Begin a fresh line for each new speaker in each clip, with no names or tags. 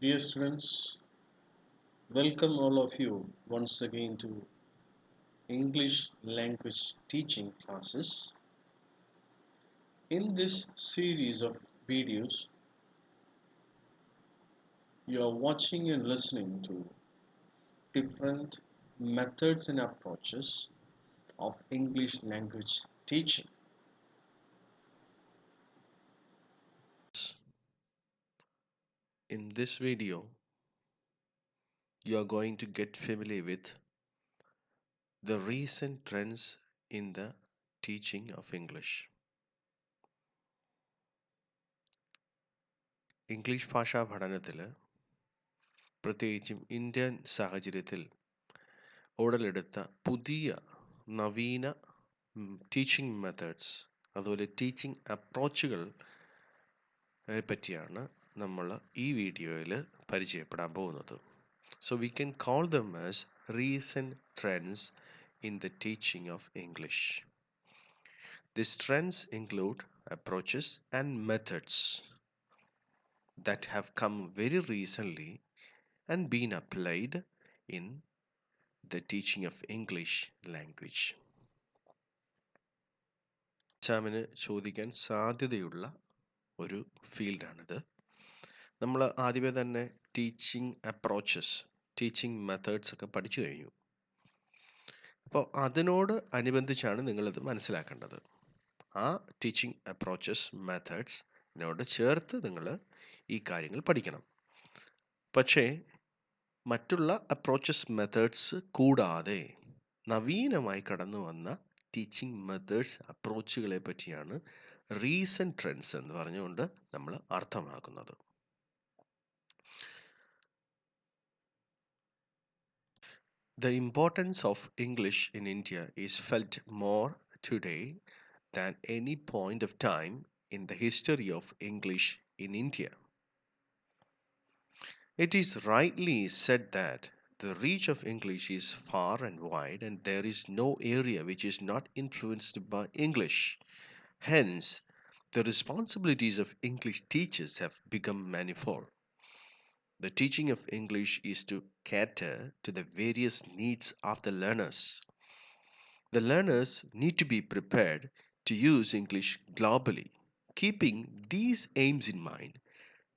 Dear students, welcome all of you once again to English language teaching classes. In this series of videos, you are watching and listening to different methods and approaches of English language teaching.
In this video, you are going to get familiar with the recent trends in the teaching of English. English ഭാഷാ പഠനത്തിൽ പ്രത്യേകിച്ചും Indian സാഹചര്യത്തിൽ ഉടലെടുത്ത പുതിയ നവീന teaching methods അതുപോലെ teaching അപ്രോച്ചുകളെ പറ്റിയാണ് നമ്മൾ ഈ വീഡിയോയിൽ പരിചയപ്പെടാൻ പോകുന്നത്. So we can call them as recent trends in the teaching of English. These trends include approaches and methods that have come very recently and been applied in the teaching of English language. എക്സാമിന് ചോദിക്കാൻ സാധ്യതയുള്ള ഒരു ഫീൽഡാണിത്. നമ്മൾ ആദ്യമേ തന്നെ teaching approaches teaching methods ഒക്കെ പഠിച്ചു കഴിഞ്ഞു. അപ്പോൾ അതിനോട് അനുബന്ധിച്ചാണ് നിങ്ങളിത് മനസ്സിലാക്കേണ്ടത്. ആ ടീച്ചിങ് അപ്രോച്ചസ് മെത്തേഡ്സിനോട് ചേർത്ത് നിങ്ങൾ ഈ കാര്യങ്ങൾ പഠിക്കണം. പക്ഷേ മറ്റുള്ള അപ്രോച്ചസ് മെത്തേഡ്സ് കൂടാതെ നവീനമായി കടന്നു വന്ന ടീച്ചിങ് മെത്തേഡ്സ് അപ്രോച്ചുകളെ പറ്റിയാണ് റീസെൻറ്റ് ട്രെൻഡ്സ് എന്ന് പറഞ്ഞുകൊണ്ട് നമ്മൾ അർത്ഥമാക്കുന്നത്. The importance of English in India is felt more today than any point of time in the history of English in India. It is rightly said that the reach of English is far and wide, and there is no area which is not influenced by English. Hence, the responsibilities of English teachers have become manifold. The teaching of English is to cater to the various needs of the learners. The learners need to be prepared to use English globally. Keeping these aims in mind,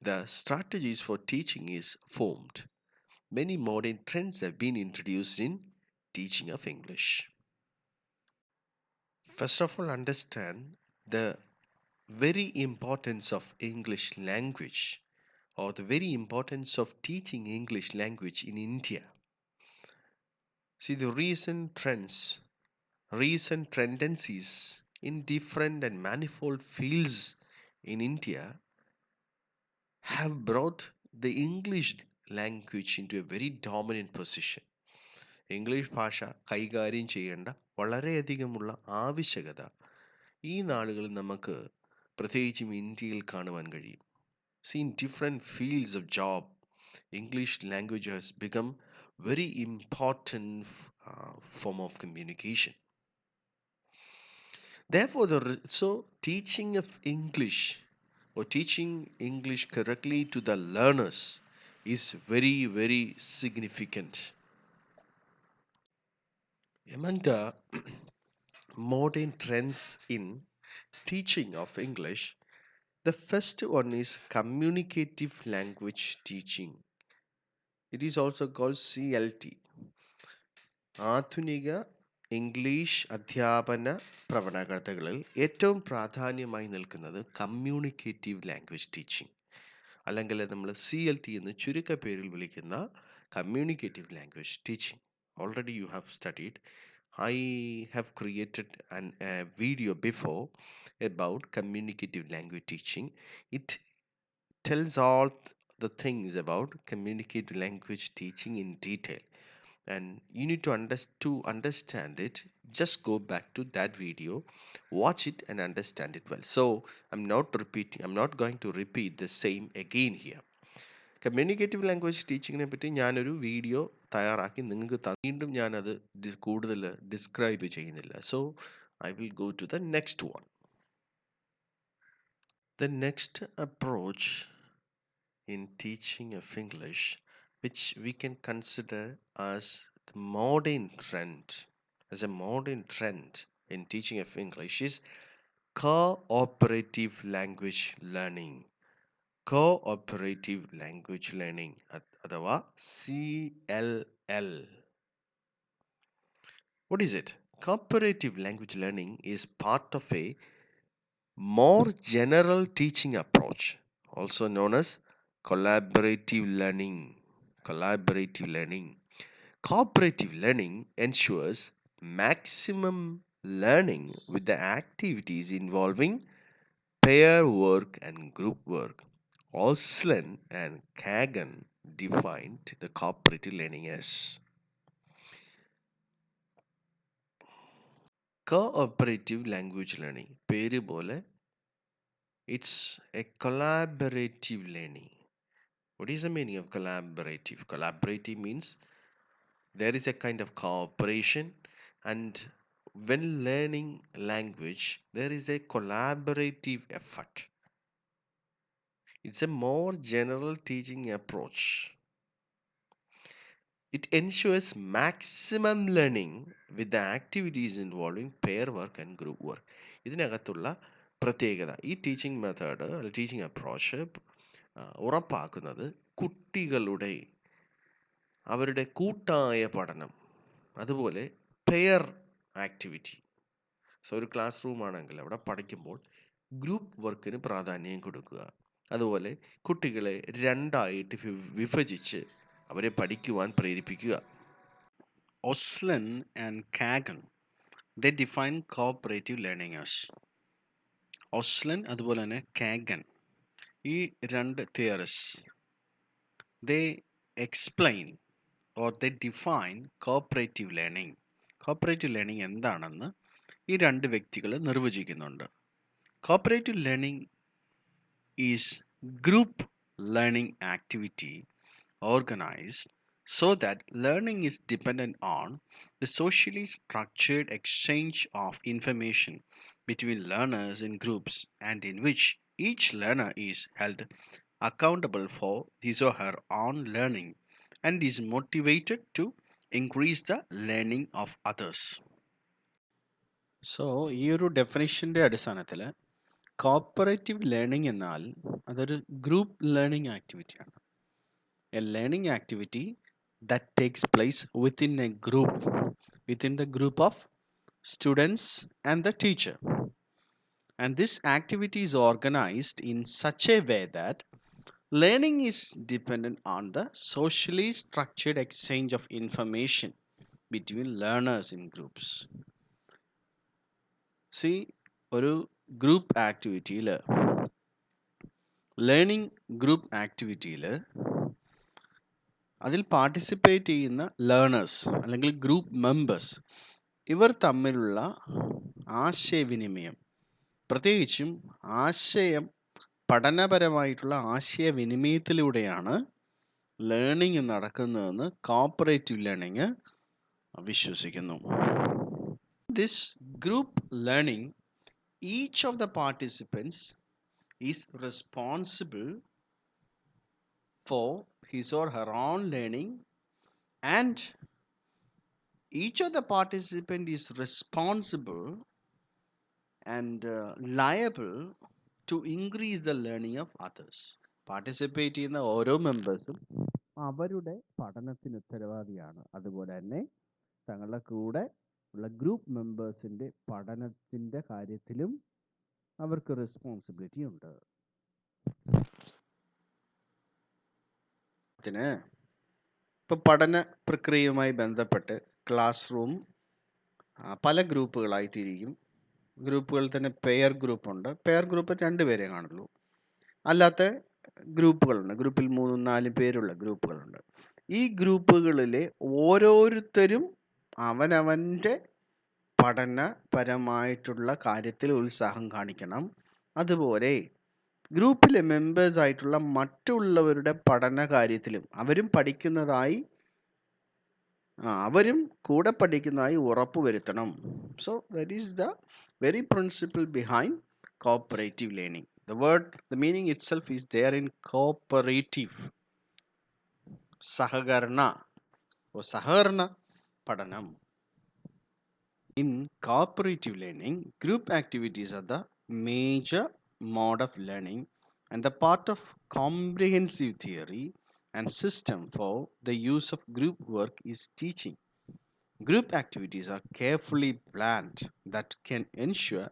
the strategies for teaching is formed. Many modern trends have been introduced in teaching of English. First of all, understand the very importance of English language or the very importance of teaching English language in India. See, the recent tendencies in different and manifold fields in India have brought the English language into a very dominant position. English ഭാഷ കൈകാര്യം ചെയ്യേണ്ട വളരെയധികമുള്ള ആവശ്യകത ഈ നാളുകളിൽ നമുക്ക് പ്രത്യേകിച്ചും ഇന്ത്യയിൽ കാണുവാൻ കഴിയും. See, in different fields of job, English language has become very important form of communication. Therefore, so teaching of English or teaching English correctly to the learners is very, very significant. Among the modern trends in teaching of English, the first one is communicative language teaching. It is also called CLT. ആധുനിക English അധ്യാപന പ്രവണതകളിൽ ഏറ്റവും പ്രാധാന്യമായി നിൽക്കുന്നത് communicative language teaching, അല്ലെങ്കിൽ നമ്മൾ CLT എന്ന് ചുരുക്കപ്പേരിൽ വിളിക്കുന്ന communicative language teaching. Already you have studied. I have created a video before about communicative language teaching. It tells all the things about communicative language teaching in detail, and you need to understand it. Just go back to that video, watch it and understand it well. So I'm not going to repeat the same again here. Communicative language ടീച്ചിങ്ങിനെ പറ്റി ഞാനൊരു video തയ്യാറാക്കി നിങ്ങൾക്ക് വീണ്ടും ഞാനത് കൂടുതൽ describe ചെയ്യുന്നില്ല. So I will go to the next one. The next approach in teaching of English, which we can consider as the modern trend, as a modern trend in teaching of English, is cooperative language learning. Cooperative language learning അഥവാ CLL. What is it? Cooperative language learning is part of a more general teaching approach, also known as collaborative learning. Collaborative learning. Cooperative learning ensures maximum learning with the activities involving pair work and group work. Oslen and Kagan defined the cooperative learning as cooperative language learning. പേര് പോലെ it's a collaborative learning. What is the meaning of collaborative? Collaborative means there is a kind of cooperation, and when learning language, there is a collaborative effort. It's a more general teaching approach. It ensures maximum learning with the activities involving pair work and group work. ഇതിനകത്തുള്ള പ്രത്യേകത ഈ teaching method teaching approach ഉറപ്പാക്കുന്നത് കുട്ടികളുടെ അവരുടെ കൂട്ടായ പഠനം അതുപോലെ pair activity. So ഒരു ക്ലാസ് റൂം ആണെങ്കിൽ അവിടെ പഠിക്കുമ്പോൾ ഗ്രൂപ്പ് വർക്കിന് പ്രാധാന്യം കൊടുക്കുക. അതുപോലെ കുട്ടികളെ രണ്ടായിട്ട് വിഭജിച്ച് അവരെ പഠിക്കുവാൻ പ്രേരിപ്പിക്കുക.
Oslen and Kagan, they define cooperative learning as Oslen അതുപോലെ തന്നെ Kagan, ഈ രണ്ട് theorist they explain or they define cooperative learning. Cooperative learning എന്താണെന്ന് ഈ രണ്ട് വ്യക്തികൾ നിർവചിക്കുന്നുണ്ട്. Cooperative learning is group learning activity organized so that learning is dependent on the socially structured exchange of information between learners in groups and in which each learner is held accountable for his or her own learning and is motivated to increase the learning of others. So ഈ ഒരു ഡെഫിനിഷൻ്റെ അടിസ്ഥാനത്തിൽ cooperative learning എന്നാൽ അതൊരു group learning ആക്ടിവിറ്റിയാണ്. A learning activity that takes place within the group of students and the teacher. And this activity is organized in such a way that learning is dependent on the socially structured exchange of information between learners in groups. See, ഒരു group ആക്ടിവിറ്റിയിൽ learning group ആക്ടിവിറ്റിയിൽ അതിൽ participate ചെയ്യുന്ന learners അല്ലെങ്കിൽ group members ഇവർ തമ്മിലുള്ള ആശയവിനിമയം, പ്രത്യേകിച്ചും പഠനപരമായിട്ടുള്ള ആശയവിനിമയത്തിലൂടെയാണ് learning നടക്കുന്നതെന്ന് cooperative learning വിശ്വസിക്കുന്നു. This group learning each of the participants is responsible for his or her own learning, and each of the participant is responsible and liable to increase the learning of others. Participate ചെയ്യുന്ന ഓരോ മെമ്പേഴ്സും അവരുടെ പഠനത്തിന് ഉത്തരവാദിയാണ്. അതുപോലെ തന്നെ തങ്ങളുടെ കൂടെ ഉള്ള group മെമ്പേഴ്സിൻ്റെ പഠനത്തിൻ്റെ കാര്യത്തിലും അവർക്ക് റെസ്പോൺസിബിലിറ്റി ഉണ്ട്. ഇപ്പോൾ പഠന പ്രക്രിയയുമായി ബന്ധപ്പെട്ട് ക്ലാസ് റൂം പല ഗ്രൂപ്പുകളായി തിരിക്കും. ഗ്രൂപ്പുകളിൽ തന്നെ പെയർ ഗ്രൂപ്പുണ്ട്. പെയർ ഗ്രൂപ്പ് 2 പേരെ കാണുള്ളൂ. അല്ലാത്ത ഗ്രൂപ്പുകളുണ്ട്. ഗ്രൂപ്പിൽ 3-4 പേരുള്ള ഗ്രൂപ്പുകളുണ്ട്. ഈ ഗ്രൂപ്പുകളിലെ ഓരോരുത്തരും അവനവൻ്റെ പഠനപരമായിട്ടുള്ള കാര്യത്തിൽ ഉത്സാഹം കാണിക്കണം. അതുപോലെ ഗ്രൂപ്പിലെ മെമ്പേഴ്സ് ആയിട്ടുള്ള മറ്റുള്ളവരുടെ പഠന കാര്യത്തിലും അവരും കൂടെ പഠിക്കുന്നതായി ഉറപ്പുവരുത്തണം. So that is the very principle behind cooperative learning. The meaning itself is there in cooperative, sahakarna or saharna padanam. In cooperative learning, group activities are the major mode of learning and the part of comprehensive theory and system for the use of group work is teaching. Group activities are carefully planned that can ensure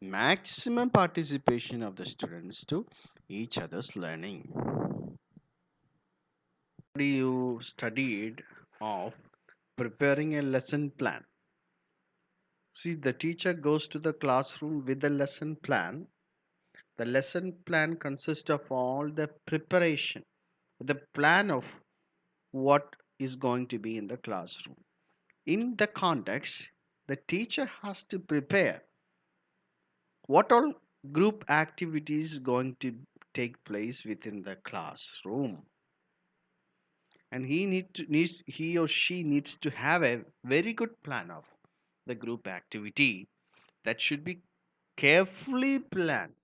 maximum participation of the students to each other's learning. Do you studied of preparing a lesson plan? See, the teacher goes to the classroom with the lesson plan. The lesson plan consists of all the preparation, the plan of what is going to be in the classroom. In the context, the teacher has to prepare what all group activities going to take place within the classroom, and he or she needs to have a very good plan of the group activity that should be carefully planned,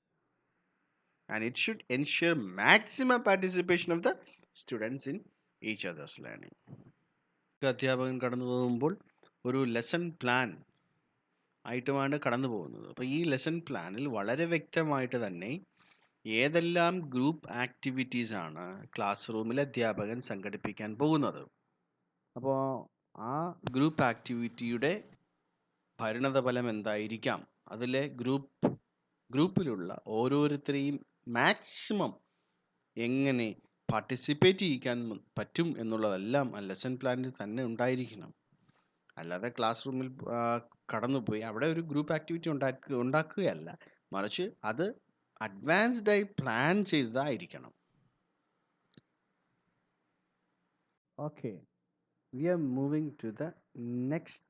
and it should ensure maximum participation of the students in each other's learning. അധ്യാപകൻ കടന്നു പോകുമ്പോൾ ഒരു lesson plan ആയിട്ടുമാണ് കടന്നു പോകുന്നത്. അപ്പോൾ ഈ lesson പ്ലാനിൽ വളരെ വ്യക്തമായിട്ട് തന്നെ ഏതെല്ലാം ഗ്രൂപ്പ് ആക്ടിവിറ്റീസ് ആണ് ക്ലാസ് റൂമിൽ അധ്യാപകൻ സംഘടിപ്പിക്കാൻ പോകുന്നത്. അപ്പോൾ ആ ഗ്രൂപ്പ് ആക്ടിവിറ്റിയുടെ പരിണതഫലം എന്തായിരിക്കാം, അതിലെ ഗ്രൂപ്പിലുള്ള ഓരോരുത്തരെയും മാക്സിമം എങ്ങനെ പാർട്ടിസിപ്പേറ്റ് ചെയ്യിക്കാൻ പറ്റും എന്നുള്ളതെല്ലാം ആ ലെസൺ പ്ലാനിൽ തന്നെ ഉണ്ടായിരിക്കണം. അല്ലാതെ ക്ലാസ് റൂമിൽ കടന്നുപോയി അവിടെ ഒരു ഗ്രൂപ്പ് ആക്ടിവിറ്റി ഉണ്ടാക്കുകയല്ല, മറിച്ച് അത് അഡ്വാൻസ്ഡ് ആയി പ്ലാൻ ചെയ്തതായിരിക്കണം. Okay, we are moving to the next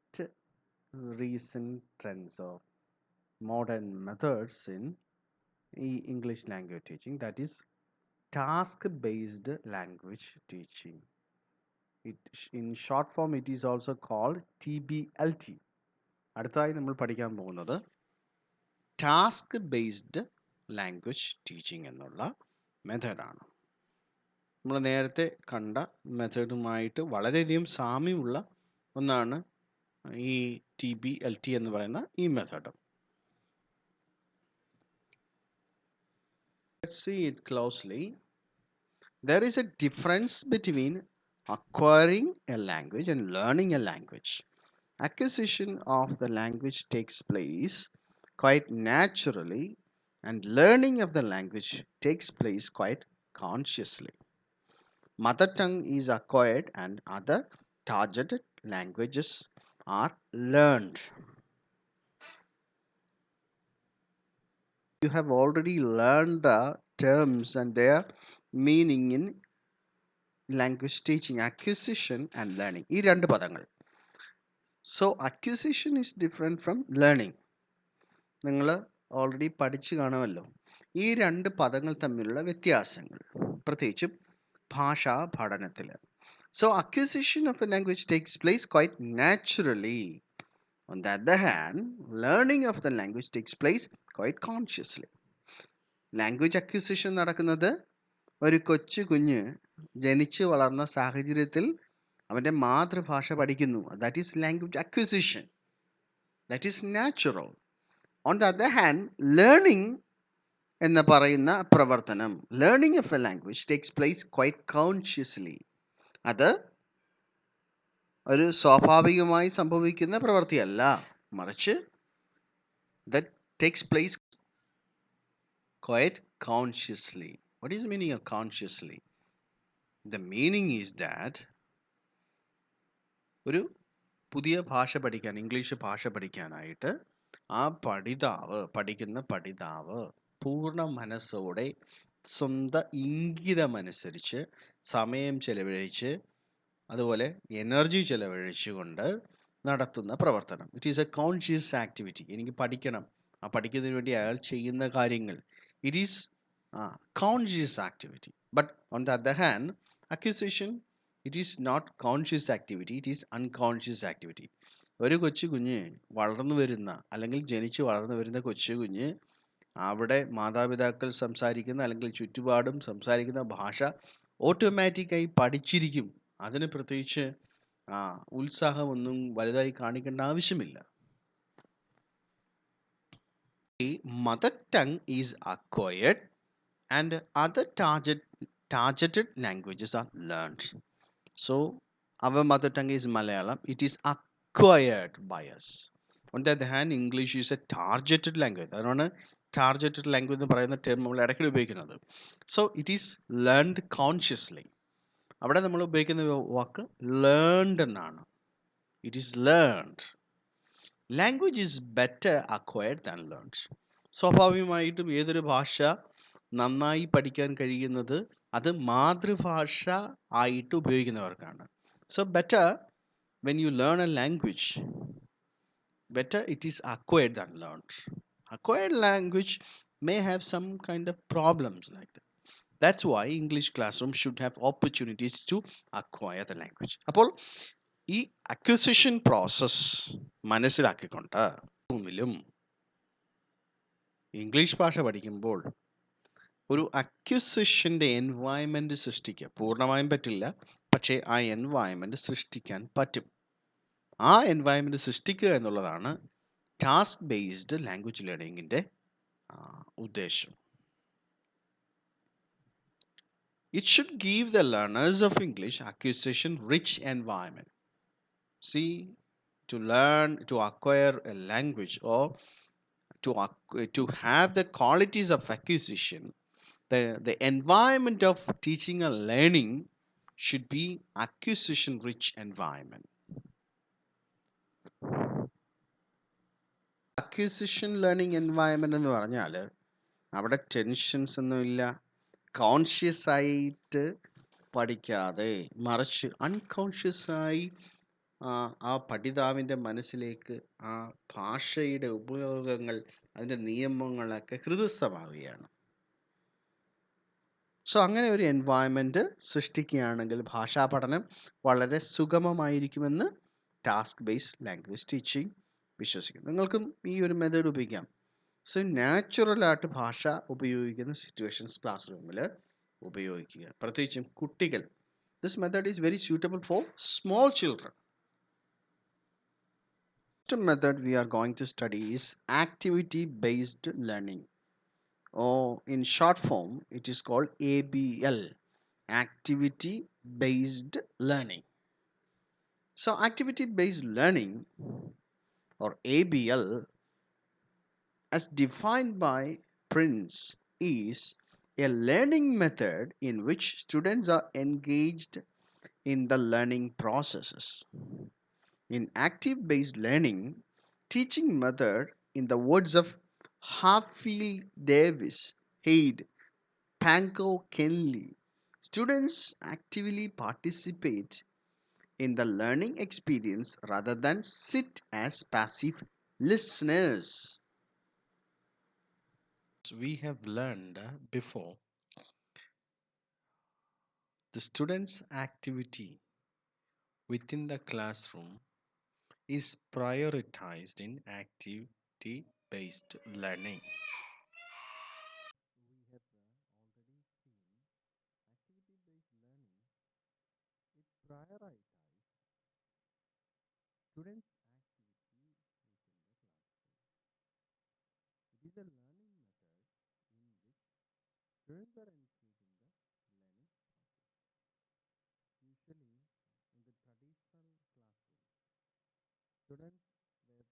recent trends of modern methods in English language teaching, that is task-based language teaching. In short form it is also called TBLT. അടുത്തതായി നമ്മൾ പഠിക്കാൻ പോകുന്നത് task based language teaching എന്നുള്ള മെത്തേഡാണ്. നമ്മൾ നേരത്തെ കണ്ട മെത്തേഡുമായിട്ട് വളരെയധികം സാമ്യമുള്ള ഒന്നാണ് ഈ TBLT എന്ന് പറയുന്ന ഈ method. Let's see it closely. There is a difference between acquiring a language and learning a language. Acquisition of the language takes place quite naturally, and learning of the language takes place quite consciously. Mother tongue is acquired and other targeted languages are learned. You have already learned the terms and their meaning in language teaching, acquisition and learning. ഈ രണ്ട് പദങ്ങൾ. So acquisition is different from learning. നിങ്ങൾ already പഠിച്ചു കാണുമല്ലോ ഈ രണ്ട് പദങ്ങൾ തമ്മിലുള്ള വ്യത്യാസങ്ങൾ, പ്രത്യേകിച്ചും ഭാഷാ പഠനത്തിൽ. So acquisition of a language takes place quite naturally. On the other hand, learning of the language takes place quite consciously. Language acquisition നടക്കുന്നത് ഒരു കൊച്ചു കുഞ്ഞ് ജനിച്ചു വളർന്ന സാഹചര്യത്തിൽ അവൻ്റെ മാതൃഭാഷ പഠിക്കുന്നു. That is language acquisition. That is natural. On the other hand, learning എന്ന് പറയുന്ന പ്രവർത്തനം, learning of A language takes place quite consciously. അത് ഒരു സ്വാഭാവികമായി സംഭവിക്കുന്ന പ്രവൃത്തിയല്ല, മറിച്ച് that takes place quite consciously. What is the meaning of consciously? The meaning is that ഒരു പുതിയ ഭാഷ പഠിക്കാൻ, ഇംഗ്ലീഷ് ഭാഷ പഠിക്കാനായിട്ട് ആ പഠിക്കുന്ന പഠിതാവ് പൂർണ്ണ മനസ്സോടെ സ്വന്തം ഇംഗിതമനുസരിച്ച് സമയം ചെലവഴിച്ച് അതുപോലെ എനർജി ചെലവഴിച്ചുകൊണ്ട് നടത്തുന്ന പ്രവർത്തനം. It is a conscious activity. എനിക്ക് പഠിക്കണം, ആ പഠിക്കുന്നതിന് വേണ്ടി അയാൾ ചെയ്യുന്ന കാര്യങ്ങൾ, it is conscious activity. But on the other hand, acquisition, it is not conscious activity, it is unconscious activity. ഒരു കൊച്ചു കുഞ്ഞ് വളർന്നു വരുന്ന അല്ലെങ്കിൽ ജനിച്ച് വളർന്നു വരുന്ന കൊച്ചു കുഞ്ഞ് അവിടെ മാതാപിതാക്കൾ സംസാരിക്കുന്ന അല്ലെങ്കിൽ ചുറ്റുപാടും സംസാരിക്കുന്ന ഭാഷ ഓട്ടോമാറ്റിക്കായി പഠിച്ചിരിക്കും. അതിന് പ്രത്യേകിച്ച് ആ ഉത്സാഹമൊന്നും വലുതായി കാണിക്കേണ്ട ആവശ്യമില്ല. Mother tongue is acquired and other targeted languages are learned. So our mother tongue is Malayalam. It is acquired by us. On the other hand, English is a targeted language. അതാണ് ടാർജറ്റഡ് ലാംഗ്വേജ് എന്ന് പറയുന്ന term നമ്മൾ ഇടയ്ക്കിടെ ഉപയോഗിക്കുന്നത്. So it is learned consciously. അവിടെ നമ്മൾ ഉപയോഗിക്കുന്ന വാക്ക് ലേൺഡ് എന്നാണ്. It is learned. Language is better acquired than learned. സ്വാഭാവികമായിട്ടും ഏതൊരു ഭാഷ നന്നായി പഠിക്കാൻ കഴിയുന്നത് അത് മാതൃഭാഷ ആയിട്ട് ഉപയോഗിക്കുന്നവർക്കാണ്. So better when you learn a language, better it is acquired than learned. Acquired language may have some kind of problems like that. That's why English classroom should have opportunities to acquire the language. അപ്പോൾ ഈ acquisition process മനസ്സിലാക്കിക്കൊണ്ട് റൂമിലും English ഭാഷ പഠിക്കുമ്പോൾ ഒരു അക്വിസിഷൻ്റെ environment സൃഷ്ടിക്കുക. പൂർണ്ണമായും പറ്റില്ല, പക്ഷേ ആ എൻവയൺമെൻറ്റ് സൃഷ്ടിക്കാൻ പറ്റും. ആ എൻവയൺമെൻറ്റ് സൃഷ്ടിക്കുക എന്നുള്ളതാണ് ടാസ്ക് ബേസ്ഡ് ലാംഗ്വേജ് ലേണിങ്ങിൻ്റെ ഉദ്ദേശം. It should give the learners of English acquisition rich environment. See, to learn, to acquire a language or to have the qualities of acquisition, the environment of teaching and learning should be acquisition rich environment. Acquisition learning environment എന്ന് പറഞ്ഞാൽ അവിടെ tensions ഒന്നുമില്ല, conscious ആയിട്ട് പഠിക്കാതെ മറിച്ച് unconscious ആയി ആ പഠിതാവിൻ്റെ മനസ്സിലേക്ക് ആ ഭാഷയുടെ ഉപയോഗങ്ങൾ, അതിൻ്റെ നിയമങ്ങളൊക്കെ ഹൃദയസ്ഥമാവുകയാണ്. സോ അങ്ങനെ ഒരു എൻവയൺമെൻറ്റ് സൃഷ്ടിക്കുകയാണെങ്കിൽ ഭാഷാ പഠനം വളരെ സുഗമമായിരിക്കുമെന്ന് ടാസ്ക് ബേസ്ഡ് ലാംഗ്വേജ് ടീച്ചിങ് വിശ്വസിക്കുന്നു. നിങ്ങൾക്കും ഈ ഒരു മെത്തേഡ് ഉപയോഗിക്കാം. സോ നാച്ചുറലായിട്ട് ഭാഷ ഉപയോഗിക്കുന്ന സിറ്റുവേഷൻസ് ക്ലാസ് റൂമിൽ ഉപയോഗിക്കുക, പ്രത്യേകിച്ചും കുട്ടികൾ. This method is very suitable for small children. Next method we are going to study is activity based learning, or in short form it is called ABL, activity based learning. So activity based learning, or ABL, as defined by Prince, is a learning method in which students are engaged in the learning processes. In active based learning teaching method, in the words of Harfield Davis, Haid, Pankow Kenley, students actively participate in the learning experience rather than sit as passive listeners. We have learned before, the students' activity within the classroom is prioritized in activity based learning. We have already seen activity based learning, it prioritizes students' activity within the classroom. It is a learning method in which students are engaged in the learning process. Usually, in the traditional classroom, students were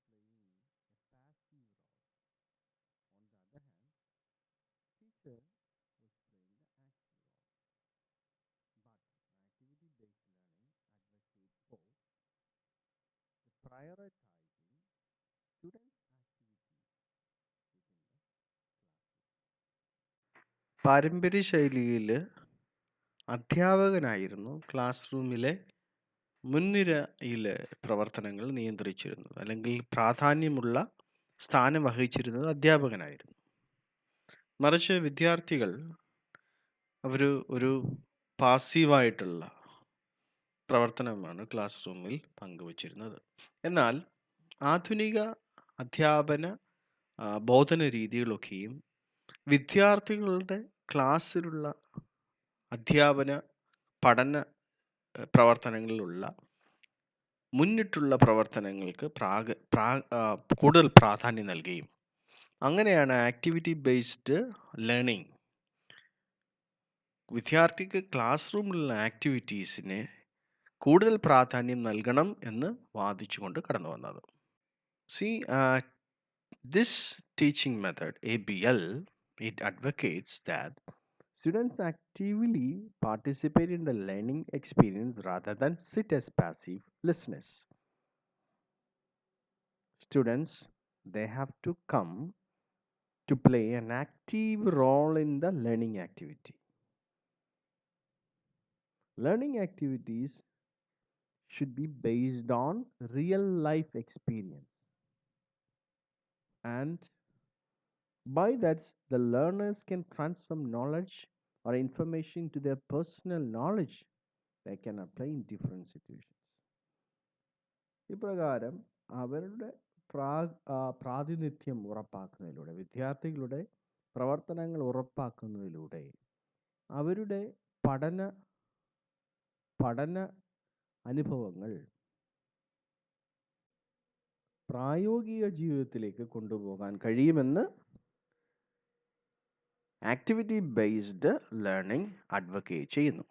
playing a passive role. On the other hand, teacher was playing the active role. But activity-based learning advocates for the prioritizing students' activity within the classroom. പാരമ്പര്യ ശൈലിയിൽ അധ്യാപകനായിരുന്നു class റൂമിലെ മുൻനിരയിലെ പ്രവർത്തനങ്ങൾ നിയന്ത്രിച്ചിരുന്നത്, അല്ലെങ്കിൽ പ്രാധാന്യമുള്ള സ്ഥാനം വഹിച്ചിരുന്നത് അധ്യാപകനായിരുന്നു. മറിച്ച് വിദ്യാർത്ഥികൾ അവർ ഒരു പാസീവായിട്ടുള്ള പ്രവർത്തനമാണ് ക്ലാസ് റൂമിൽ പങ്കുവച്ചിരുന്നത്. എന്നാൽ ആധുനിക അധ്യാപന ബോധന രീതികളൊക്കെയും വിദ്യാർത്ഥികളുടെ ക്ലാസ്സിലുള്ള അധ്യാപന പഠന പ്രവർത്തനങ്ങളിലുള്ള മുന്നിട്ടുള്ള പ്രവർത്തനങ്ങൾക്ക് കൂടുതൽ പ്രാധാന്യം നൽകുകയും അങ്ങനെയാണ് ആക്ടിവിറ്റി ബേസ്ഡ് ലേണിംഗ് വിദ്യാർത്ഥിക്ക് ക്ലാസ് റൂമിലുള്ള ആക്ടിവിറ്റീസിന് കൂടുതൽ പ്രാധാന്യം നൽകണം എന്ന് വാദിച്ചുകൊണ്ട് കടന്നു വന്നത്. C this teaching method ABL, it advocates that students actively participate in the learning experience rather than sit as passive listeners. Students, they have to come to play an active role in the learning activity. Learning activities should be based on real life experience, and by that the learners can transfer knowledge or information to their personal knowledge they can apply in different situations. ഇപ്രകാരം അവരുടെ പ്രാതിനിധ്യം ഉറപ്പാക്കുന്നതിലൂടെ വിദ്യാർത്ഥികളുടെ പ്രവർത്തനങ്ങൾ ഉറപ്പാക്കുന്നതിലൂടെ അവരുടെ പഠന പഠന അനുഭവങ്ങൾ പ്രായോഗിക ജീവിതത്തിലേക്ക് കൊണ്ടുപോകാൻ കഴിയുമെന്ന് ആക്ടിവിറ്റി ബേസ്ഡ് ലേണിംഗ് അഡ്വക്കേറ്റ് ചെയ്യുന്നു.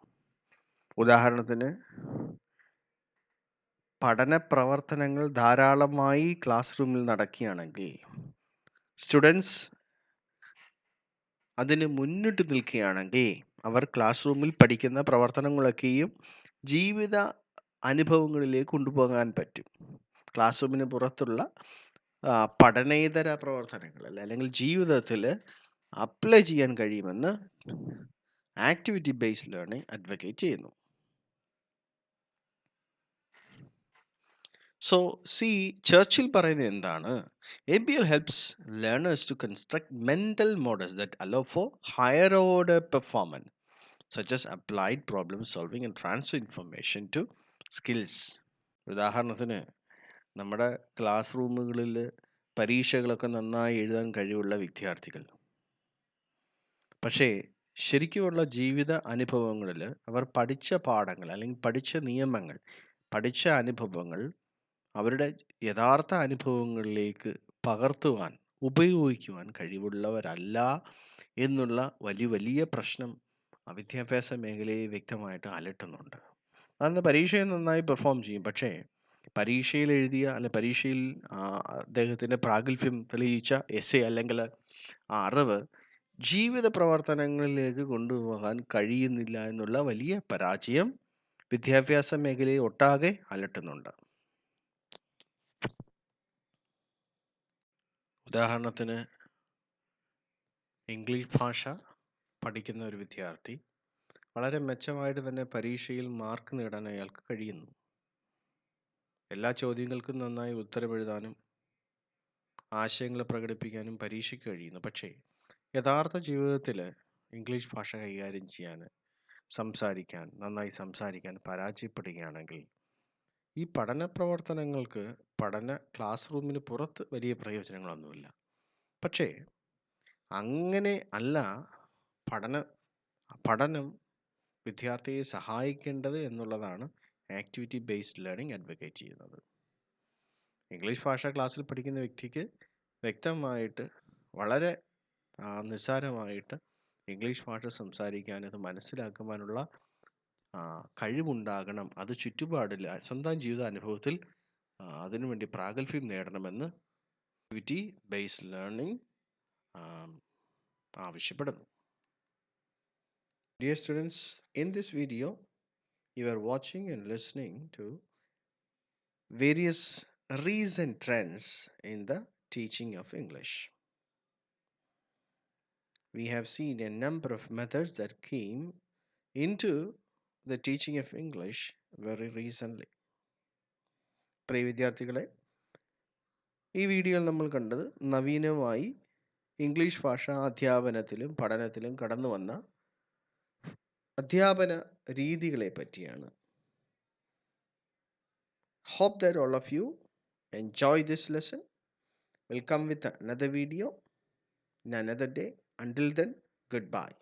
ഉദാഹരണത്തിന് പഠന പ്രവർത്തനങ്ങൾ ധാരാളമായി ക്ലാസ് റൂമിൽ നടക്കുകയാണെങ്കിൽ സ്റ്റുഡൻസ് അതിന് മുന്നിട്ട് നിൽക്കുകയാണെങ്കിൽ അവർ ക്ലാസ് റൂമിൽ പഠിക്കുന്ന പ്രവർത്തനങ്ങളൊക്കെയും ജീവിത അനുഭവങ്ങളിലേക്ക് കൊണ്ടുപോകാൻ പറ്റും. ക്ലാസ് റൂമിന് പുറത്തുള്ള പഠനേതര പ്രവർത്തനങ്ങൾ അല്ലെങ്കിൽ ജീവിതത്തിൽ അപ്ലൈ ചെയ്യാൻ കഴിയുമെന്ന് ആക്ടിവിറ്റി ബേസ്ഡ് ലേണിംഗ് അഡ്വക്കേറ്റ് ചെയ്യുന്നു. സോ ചർച്ചിൽ പറയുന്നത് എന്താണ്? ABL helps learners to construct mental models that allow for higher order performance, such as applied problem solving and transfer information to skills. ഉദാഹരണത്തിന് നമ്മുടെ ക്ലാസ് റൂമുകളിൽ പരീക്ഷകളൊക്കെ നന്നായി എഴുതാൻ കഴിവുള്ള വിദ്യാർത്ഥികൾ, പക്ഷേ ശരിക്കുമുള്ള ജീവിത അനുഭവങ്ങളിൽ അവർ പഠിച്ച പാഠങ്ങൾ അല്ലെങ്കിൽ പഠിച്ച നിയമങ്ങൾ, പഠിച്ച അനുഭവങ്ങൾ അവരുടെ യഥാർത്ഥ അനുഭവങ്ങളിലേക്ക് പകർത്തുവാൻ ഉപയോഗിക്കുവാൻ കഴിവുള്ളവരല്ല എന്നുള്ള വലിയ പ്രശ്നം വിദ്യാഭ്യാസ മേഖലയെ വ്യക്തമായിട്ട് അലട്ടുന്നുണ്ട്. അന്ന് പരീക്ഷയിൽ നന്നായി പെർഫോം ചെയ്യും, പക്ഷേ പരീക്ഷയിൽ എഴുതിയ അല്ലെ പരീക്ഷയിൽ അദ്ദേഹത്തിൻ്റെ പ്രാഗൽഭ്യം തെളിയിച്ച എസ്സേ അല്ലെങ്കിൽ ആ അറിവ് ജീവിത പ്രവർത്തനങ്ങളിലേക്ക് കൊണ്ടുപോകാൻ കഴിയുന്നില്ല എന്നുള്ള വലിയ പരാജയം വിദ്യാഭ്യാസ മേഖലയെ ഒട്ടാകെ അലട്ടുന്നുണ്ട്. ഉദാഹരണത്തിന് ഇംഗ്ലീഷ് ഭാഷ പഠിക്കുന്ന ഒരു വിദ്യാർത്ഥി വളരെ മെച്ചമായിട്ട് തന്നെ പരീക്ഷയിൽ മാർക്ക് നേടാൻ അയാൾക്ക് കഴിയുന്നു. എല്ലാ ചോദ്യങ്ങൾക്കും നന്നായി ഉത്തരമെഴുതാനും ആശയങ്ങൾ പ്രകടിപ്പിക്കാനും പരീക്ഷയ്ക്ക് കഴിയുന്നു. പക്ഷേ യഥാർത്ഥ ജീവിതത്തിൽ ഇംഗ്ലീഷ് ഭാഷ കൈകാര്യം ചെയ്യാൻ, നന്നായി സംസാരിക്കാൻ പരാജയപ്പെടുകയാണെങ്കിൽ ഈ പഠന പ്രവർത്തനങ്ങൾക്ക് ക്ലാസ് റൂമിന് പുറത്ത് വലിയ പ്രയോജനങ്ങളൊന്നുമില്ല. പക്ഷേ അങ്ങനെ അല്ല പഠനം വിദ്യാർത്ഥിയെ സഹായിക്കേണ്ടത് എന്നുള്ളതാണ് ആക്ടിവിറ്റി ബേസ്ഡ് ലേണിംഗ് അഡ്വക്കേറ്റ് ചെയ്യുന്നത്. ഇംഗ്ലീഷ് ഭാഷ ക്ലാസ്സിൽ പഠിക്കുന്ന വ്യക്തിക്ക് വ്യക്തമായിട്ട് വളരെ നിസ്സാരമായിട്ട് ഇംഗ്ലീഷ് ഭാഷ സംസാരിക്കാൻ, അത് മനസ്സിലാക്കുവാനുള്ള കഴിവുണ്ടാകണം. അത് ചുറ്റുപാടിൽ സ്വന്തം ജീവിതാനുഭവത്തിൽ അതിനുവേണ്ടി പ്രാഗൽഭ്യം നേടണമെന്ന് ആക്ടിവിറ്റി ബേസ്ഡ് ലേണിംഗ് ആവശ്യപ്പെടുന്നു. Dear students, in this video you are watching and listening to various recent trends in the teaching of English. We have seen a number of methods that came into the teaching of English very recently. പ്രിയ വിദ്യാർത്ഥികളെ, ഈ വീഡിയോയിൽ നമ്മൾ കണ്ടത് നവീനമായി English ഭാഷാ അധ്യാപനത്തിലും പഠനത്തിലും കടന്നു വന്ന അധ്യാപന രീതികളെ പറ്റിയാണ്. Hope that all of you enjoy this lesson. We'll come with another video in another day.
Until then, goodbye.